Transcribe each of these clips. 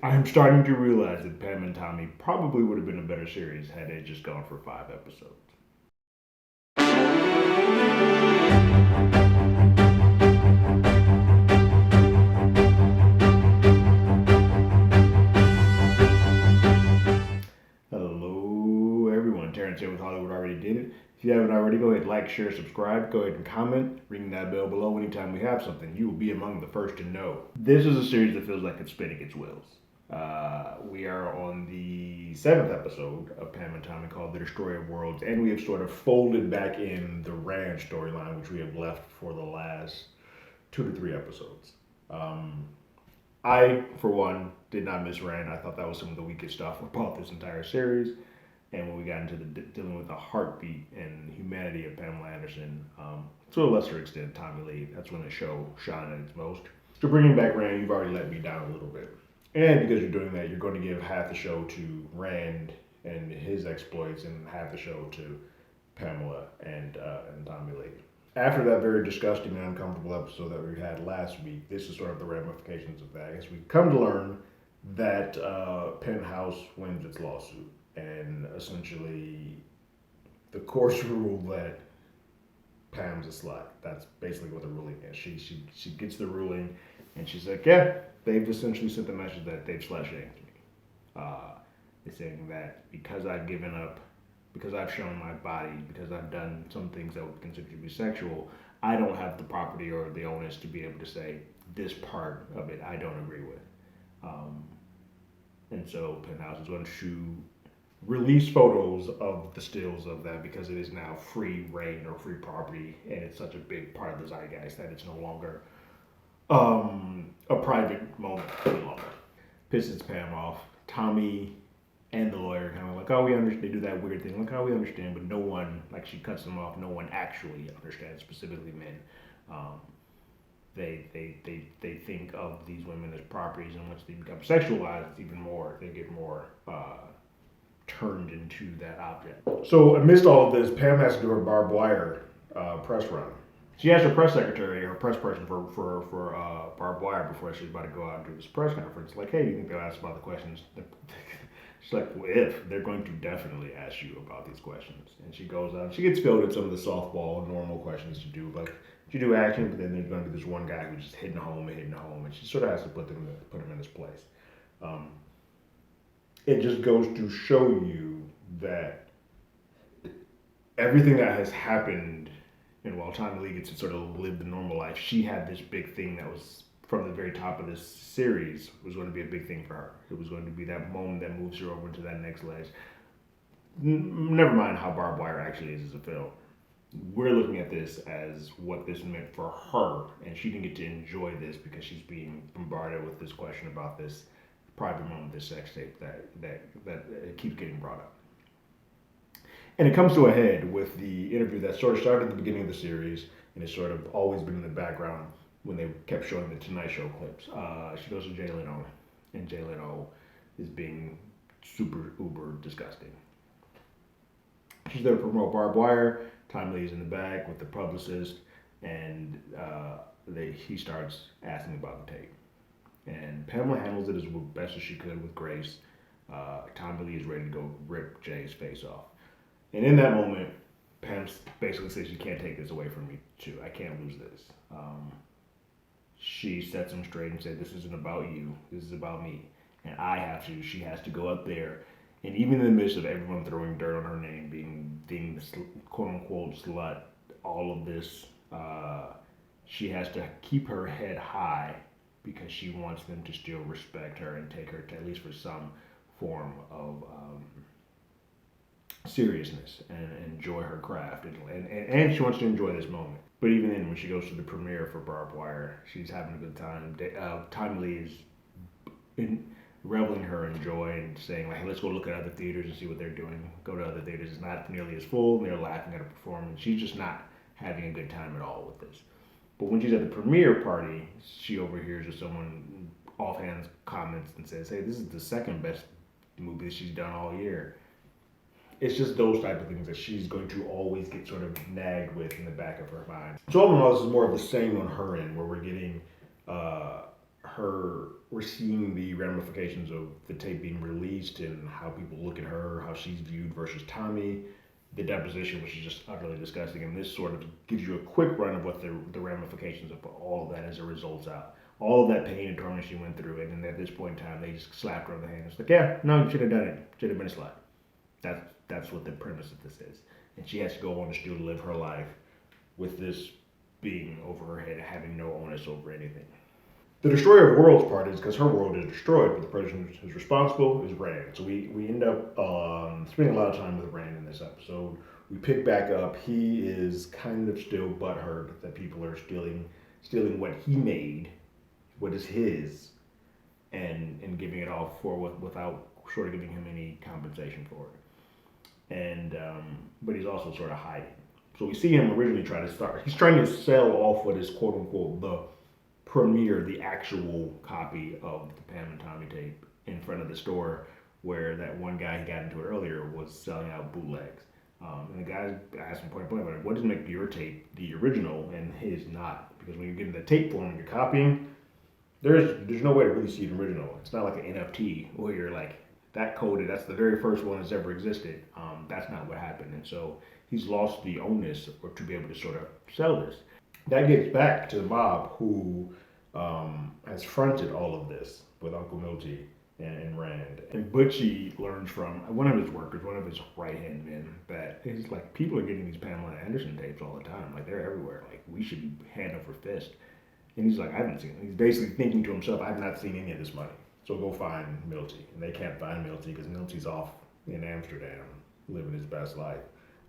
I'm starting to realize that Pam and Tommy probably would have been a better series had they just gone for 5 episodes. Hello, everyone. Terrence here with Hollywood Already Did It. If you haven't already, go ahead, like, share, subscribe. Go ahead and comment. Ring that bell below anytime we have something. You will be among the first to know. This is a series that feels like it's spinning its wheels. We are on the seventh episode of Pam and Tommy called The Destroyer of Worlds, and we have sort of folded back in the ranch storyline, which we have left for the last 2 to 3 episodes. Um, I, for one, did not miss Rand. I thought that was some of the weakest stuff about this entire series. And when we got into the dealing with the heartbeat and humanity of Pamela Anderson, to a lesser extent, Tommy Lee, that's when the show shone at its most. So bringing back Rand, you've already let me down a little bit. And because you're doing that, you're going to give half the show to Rand and his exploits, and half the show to Pamela and Tommy Lee. After that very disgusting and uncomfortable episode that we had last week, this is sort of the ramifications of that. As we come to learn that Penthouse wins its lawsuit, and essentially the courts ruled that Pam's a slut. That's basically what the ruling is. She gets the ruling, and she's like, yeah, they've essentially sent the message that they've slut shamed me. They're saying that because I've given up, because I've shown my body, because I've done some things that would be considered to be sexual, I don't have the property or the onus to be able to say this part of it I don't agree with. Um, and so Penthouse is going to release photos of the stills of that because it is now free reign or free property, and it's such a big part of the zeitgeist that it's no longer a private moment any longer. Pisses Pam off. Tommy and the lawyer kind of like, oh, we understand. They do that weird thing, like, oh, we understand, but no one, like, she cuts them off. No one actually understands, specifically men. Um, they think of these women as properties, and once they become sexualized, it's even more. They get more turned into that object. So amidst all of this, Pam has to do her barbed wire press run. She asked her press secretary, her press person for barbed wire before she's about to go out and do this press conference. Like, hey, do you think they'll ask about the questions? She's like, well, if they're going to definitely ask you about these questions, and she goes out. She gets filled with some of the softball, normal questions to do, like you do action, but then there's going to be this one guy who's just hitting home and hitting home, and she sort of has to put him in his place. Um, it just goes to show you that everything that has happened, and while Tommy Lee gets to sort of live the normal life, she had this big thing that was from the very top of this series was going to be a big thing for her. It was going to be that moment that moves her over into that next ledge. Never mind how barbed wire actually is as a film. We're looking at this as what this meant for her, and she didn't get to enjoy this because she's being bombarded with this question about this private moment, this sex tape that keeps getting brought up. And it comes to a head with the interview that sort of started at the beginning of the series and has sort of always been in the background when they kept showing the Tonight Show clips. She goes to Jay Leno, and Jay Leno is being super uber disgusting. She's there to promote barbed wire. Tom Lee's in the back with the publicist, and he starts asking about the tape. And Pamela handles it as best as she could with grace. Tom Lee is ready to go rip Jay's face off. And in that moment, Pam basically says, you can't take this away from me, too. I can't lose this. She sets him straight and said, this isn't about you. This is about me. And she has to go up there. And even in the midst of everyone throwing dirt on her name, being the quote unquote slut, all of this, she has to keep her head high because she wants them to still respect her and take her to at least for some form of seriousness and enjoy her craft. And she wants to enjoy this moment. But even then, when she goes to the premiere for Barbed Wire, she's having a good time. Tom Lee is reveling her in joy and saying, like, hey, let's go look at other theaters and see what they're doing. Go to other theaters. It's not nearly as full. They're laughing at her performance. She's just not having a good time at all with this. But when she's at the premiere party, she overhears someone offhand comments and says, hey, this is the second best movie that she's done all year. It's just those type of things that she's going to always get sort of nagged with in the back of her mind. So all in all, this is more of the same on her end, where we're getting we're seeing the ramifications of the tape being released and how people look at her, how she's viewed versus Tommy, the deposition, which is just utterly disgusting. And this sort of gives you a quick run of what the ramifications of all of that as it results out. All of that pain and torment she went through, and then at this point in time, they just slapped her on the hand. It's like, yeah, no, you should have done it. Should have been a slut. That's what the premise of this is. And she has to go on to still live her life with this being over her head, having no onus over anything. The destroyer of worlds part is because her world is destroyed, but the person who's responsible is Rand. So we end up spending a lot of time with Rand in this episode. We pick back up. He is kind of still butthurt that people are stealing what he made, what is his, and giving it all for without sort of giving him any compensation for it. And but he's also sort of hiding. So we see him originally try to start. He's trying to sell off what is quote unquote the premiere, the actual copy of the Pam and Tommy tape in front of the store where that one guy he got into it earlier was selling out bootlegs. And the guy asked him point blank, like, what does make your tape the original and his not? Because when you get in the tape form and you're copying, there's no way to really see an original. It's not like an NFT where you're like, that coded, that's the very first one that's ever existed. That's not what happened. And so he's lost the onus or to be able to sort of sell this. That gets back to the mob who has fronted all of this with Uncle Milty and Rand. And Butchie learns from one of his workers, one of his right-hand men, that he's like, people are getting these Pamela Anderson tapes all the time. Like, they're everywhere. Like, we should be hand over fist. And he's like, I haven't seen it. He's basically thinking to himself, I've not seen any of this money. So go find Milty. And they can't find Milty because Milty's off in Amsterdam living his best life.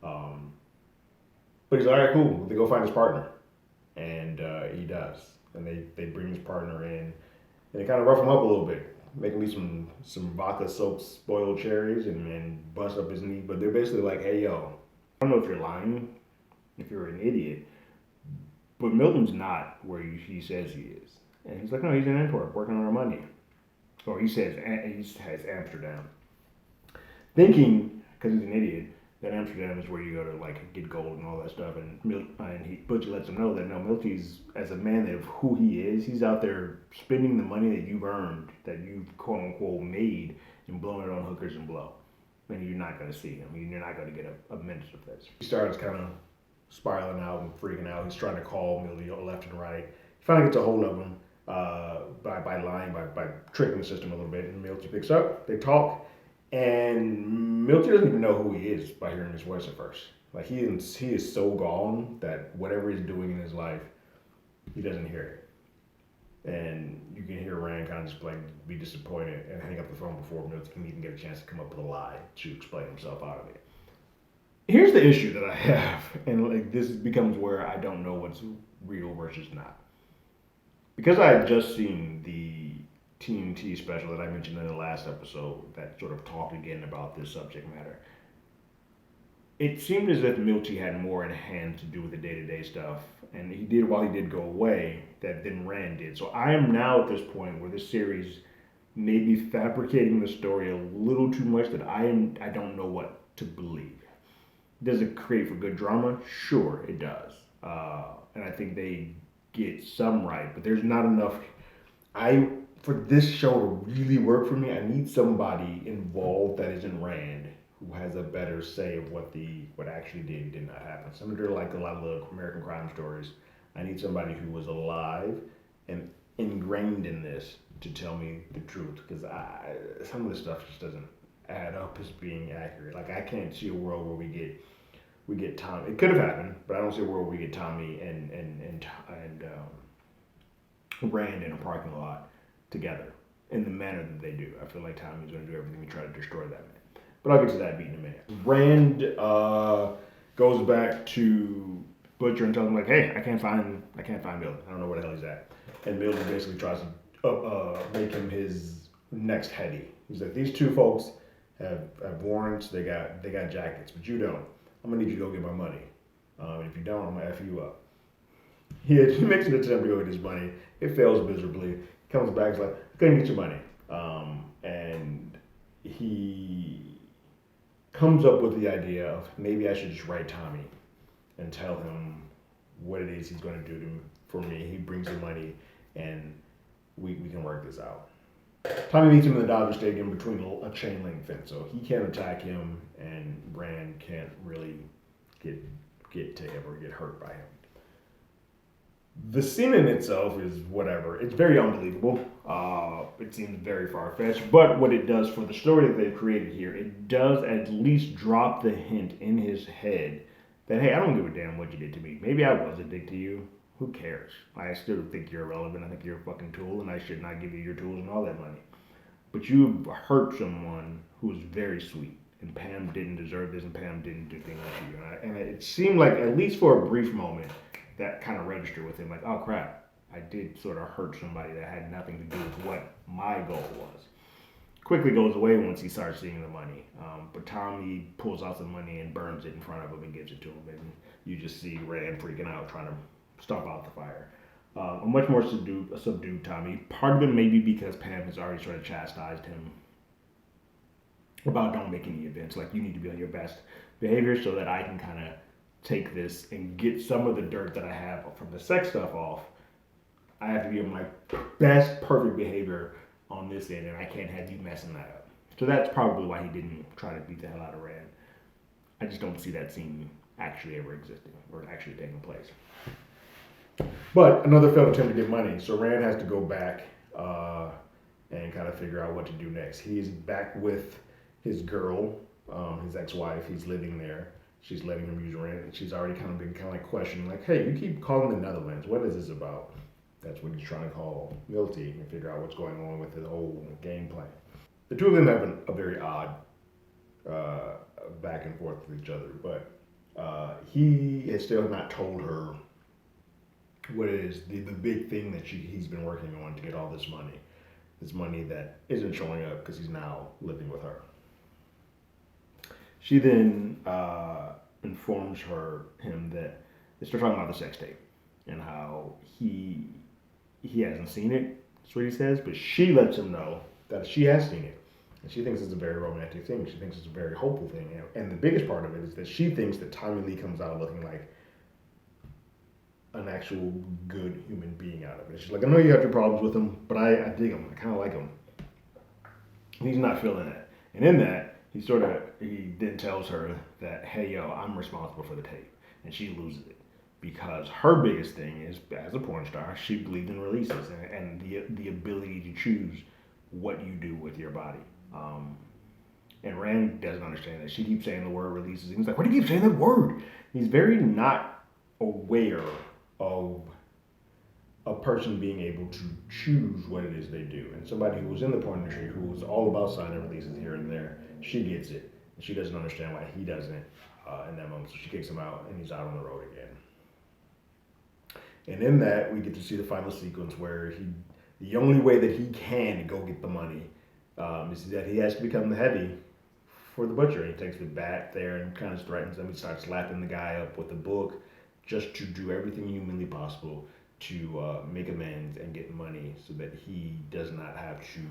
But he's like, all right, cool. They go find his partner. And he does. And they bring his partner in. And they kind of rough him up a little bit. Make him eat some vodka soaked spoiled cherries and bust up his knee. But they're basically like, hey, yo, I don't know if you're lying, if you're an idiot, but Milton's not where he says he is. And he's like, no, he's in Antwerp working on our money. Or he says he has Amsterdam. Thinking, because he's an idiot, that Amsterdam is where you go to like get gold and all that stuff. And Butchie lets him know that no, Milty's, as a man of who he is, he's out there spending the money that you've earned, that you've quote unquote made, and blowing it on hookers and blow. And you're not going to see him. You're not going to get a minute of this. He starts kind of spiraling out and freaking out. He's trying to call Milty left and right. He finally gets a hold of him by lying, by tricking the system a little bit. And Milty picks up. They talk. And Milty doesn't even know who he is by hearing his voice at first. Like, he is so gone that whatever he's doing in his life, he doesn't hear it. And you can hear Rand kind of just like be disappointed and hang up the phone before Milty can even get a chance to come up with a lie to explain himself out of it. Here's the issue that I have, and like this becomes where I don't know what's real versus not. Because I had just seen the TNT special that I mentioned in the last episode that sort of talked again about this subject matter, it seemed as if Milty had more in hand to do with the day-to-day stuff, and he did while he did go away, than Rand did. So I am now at this point where this series may be fabricating the story a little too much that I don't know what to believe. Does it create for good drama? Sure, it does. And I think they get some right, but there's not enough. For this show to really work for me, I need somebody involved that isn't Rand, who has a better say of what actually did not happen. Similar to like a lot of the American crime stories, I need somebody who was alive and ingrained in this to tell me the truth, because some of this stuff just doesn't add up as being accurate. Like, I can't see a world where we get Tommy. It could have happened, but I don't see a world where we get Tommy and Rand in a parking lot together in the manner that they do. I feel like Tommy's going to do everything to try to destroy that man. But I'll get to that beat in a minute. Rand goes back to Butcher and tells him like, hey, I can't find Milton. I don't know where the hell he's at. And Milton basically tries to make him his next heady. He's like, these two folks have warrants. They got jackets, but you don't. I'm gonna need you to go get my money. If you don't, I'm gonna F you up. He makes an attempt to go get his money. It fails miserably. He comes back, he's like, I couldn't get your money. And he comes up with the idea of maybe I should just write Tommy and tell him what it is he's going to do for me. He brings the money, and we can work this out. Tommy meets him in the Dodger Stadium between a chain link fence, so he can't attack him, and Rand can't really get to him or get hurt by him. The scene in itself is whatever. It's very unbelievable. It seems very far fetched, but what it does for the story that they've created here, it does at least drop the hint in his head that, hey, I don't give a damn what you did to me. Maybe I was a dick to you. Who cares? I still think you're irrelevant. I think you're a fucking tool, and I should not give you your tools and all that money. But you hurt someone who was very sweet, and Pam didn't deserve this, and Pam didn't do things to you. And it seemed like, at least for a brief moment, that kind of registered with him, like, oh crap, I did sort of hurt somebody that had nothing to do with what my goal was. Quickly goes away once he starts seeing the money. But Tommy pulls out some money and burns it in front of him and gives it to him. And you just see Rand freaking out, trying to stomp out the fire. A much more subdued Tommy. Part of it maybe because Pam has already sort of chastised him about don't make any events. Like, you need to be on your best behavior so that I can kind of take this and get some of the dirt that I have from the sex stuff off. I have to be on my best perfect behavior on this end, and I can't have you messing that up. So that's probably why he didn't try to beat the hell out of Rand. I just don't see that scene actually ever existing or actually taking place. But another failed attempt to get money, so Rand has to go back and kind of figure out what to do next. He's back with his girl, his ex-wife. He's living there. She's letting him use Rand, and she's already kind of been kind of like questioning, like, hey, you keep calling the Netherlands. What is this about? That's what he's trying to call Milty and figure out what's going on with his whole game plan. The two of them have a very odd back and forth with each other, but he has still not told her what it is, the big thing that he's been working on to get all this money that isn't showing up because he's now living with her. She then informs him that they start talking about the sex tape and how he hasn't seen it. That's what he says, but she lets him know that she has seen it, and she thinks it's a very romantic thing. She thinks it's a very hopeful thing, and the biggest part of it is that she thinks that Tommy Lee comes out looking like an actual good human being out of it. She's like, I know you have your problems with him, but I dig him. I kind of like him. He's not feeling that, and in that, he then tells her that, hey, yo, I'm responsible for the tape. And she loses it because her biggest thing is, as a porn star, she believed in releases and the ability to choose what you do with your body. And Rand doesn't understand that. She keeps saying the word releases. And he's like, why do you keep saying that word? He's very not aware of a person being able to choose what it is they do. And somebody who was in the porn industry, who was all about signing releases here and there, she gets it. And she doesn't understand why he doesn't in that moment. So she kicks him out, and he's out on the road again. And in that, we get to see the final sequence where the only way that he can go get the money is that he has to become the heavy for the butcher. He takes the bat there and kind of threatens him. He starts slapping the guy up with the book just to do everything humanly possible to make amends and get money so that he does not have to,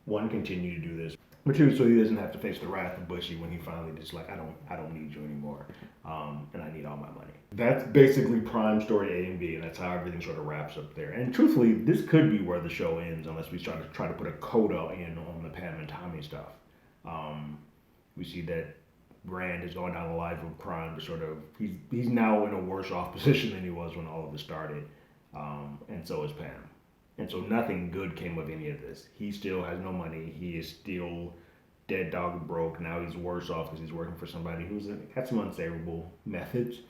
one, continue to do this, but two, so he doesn't have to face the wrath of Bushy when he finally just like, I don't need you anymore, and I need all my money. That's basically prime story A and B, and that's how everything sort of wraps up there. And truthfully, this could be where the show ends unless we start to try to put a coda in on the Pam and Tommy stuff. We see that Rand is going down the life of crime to sort of, he's now in a worse off position than he was when all of this started, and so is Pam. And so nothing good came of any of this. He still has no money. He is still dead dog broke. Now he's worse off because he's working for somebody who's got some unsavourable methods.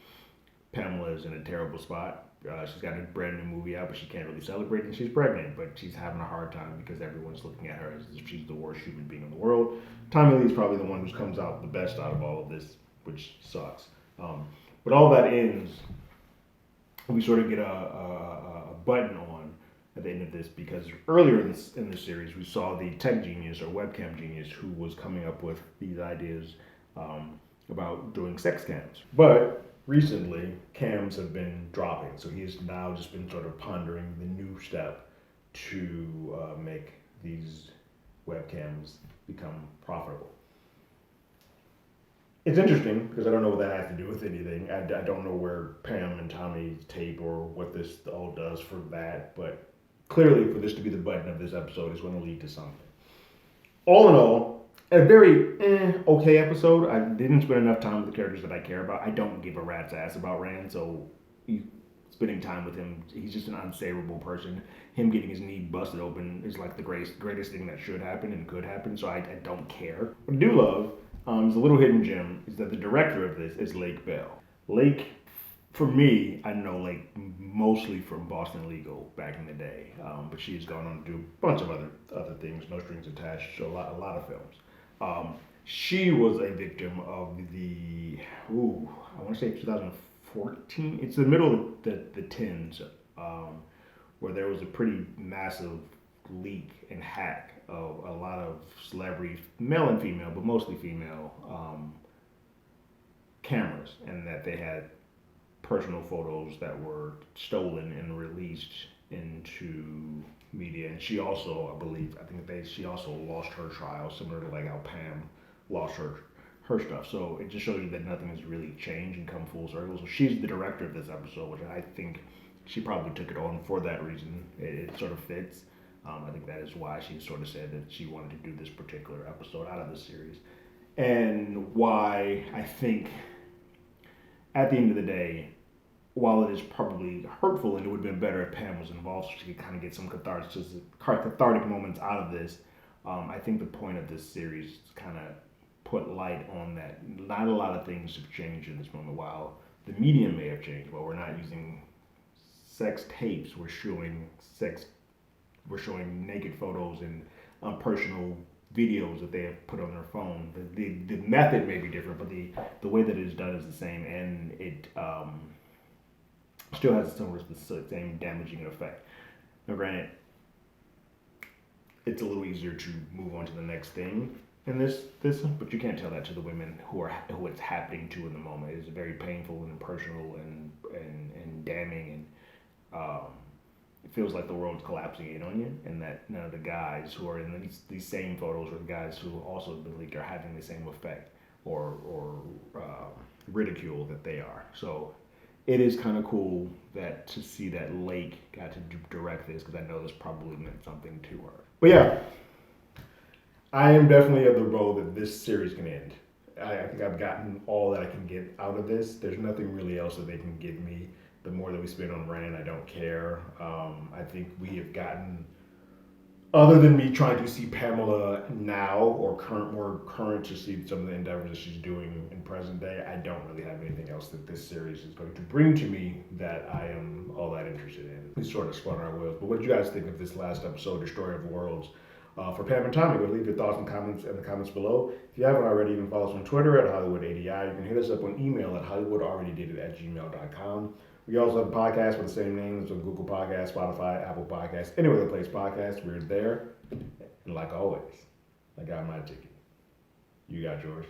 Pamela is in a terrible spot. She's got a brand new movie out, but she can't really celebrate, and she's pregnant, but she's having a hard time because everyone's looking at her as if she's the worst human being in the world. Tommy Lee is probably the one who comes out the best out of all of this, which sucks. But all that ends, we sort of get a button on at the end of this, because earlier in this series we saw the tech genius or webcam genius who was coming up with these ideas about doing sex cams. But recently, cams have been dropping, so he's now just been sort of pondering the new step to make these webcams become profitable. It's interesting because I don't know what that has to do with anything. I don't know where Pam and Tommy's tape or what this all does for that, but clearly, for this to be the button of this episode, is going to lead to something. All in all, a very okay episode. I didn't spend enough time with the characters that I care about. I don't give a rat's ass about Rand, so spending time with him, he's just an unsavable person. Him getting his knee busted open is like the greatest thing that should happen and could happen, so I don't care. What I do love is a little hidden gem is that the director of this is Lake Bell. Lake, for me, I know Lake mostly from Boston Legal back in the day, but she's gone on to do a bunch of other things, No Strings Attached, so a lot of films. She was a victim of I want to say 2014. It's the middle of the tens, where there was a pretty massive leak and hack of a lot of celebrity, male and female, but mostly female, cameras, and that they had personal photos that were stolen and released into media. And she also, she also lost her trial, similar to like how Pam lost her stuff. So it just shows you that nothing has really changed and come full circle. So she's the director of this episode, which I think she probably took it on for that reason. It sort of fits. I think that is why she sort of said that she wanted to do this particular episode out of the series. And why I think at the end of the day, while it is probably hurtful and it would have been better if Pam was involved so she could kind of get some cathartic moments out of this, I think the point of this series is kind of put light on that not a lot of things have changed in this moment. While the medium may have changed, while we're not using sex tapes, we're showing naked photos and personal videos that they have put on their phone. The method may be different, but the way that it is done is the same, and it still has the same damaging effect. Now, granted, it's a little easier to move on to the next thing in this, but you can't tell that to the women who it's happening to in the moment. It's very painful and personal and damning, and it feels like the world's collapsing in on you, and that none of the guys who are in these same photos or the guys who also have been leaked are having the same effect or ridicule that they are. So it is kind of cool to see that Lake got to direct this, because I know this probably meant something to her. But yeah, I am definitely of the road that this series can end. I think I've gotten all that I can get out of this. There's nothing really else that they can give me. The more that we spend on Rand, I don't care. I think we have gotten, other than me trying to see Pamela now or more current to see some of the endeavors that she's doing in present day, I don't really have anything else that this series is going to bring to me that I am all that interested in. We sort of spun our wheels. But what do you guys think of this last episode, Destroyer of Worlds? For Pam and Tommy, go leave your thoughts and comments in the comments below. If you haven't already, you can follow us on Twitter at HollywoodADI. You can hit us up on email at HollywoodAlreadyDidIt@gmail.com. We also have a podcast with the same names on Google Podcasts, Spotify, Apple Podcasts, anywhere that plays podcasts. We're there. And like always, I got my ticket. You got yours.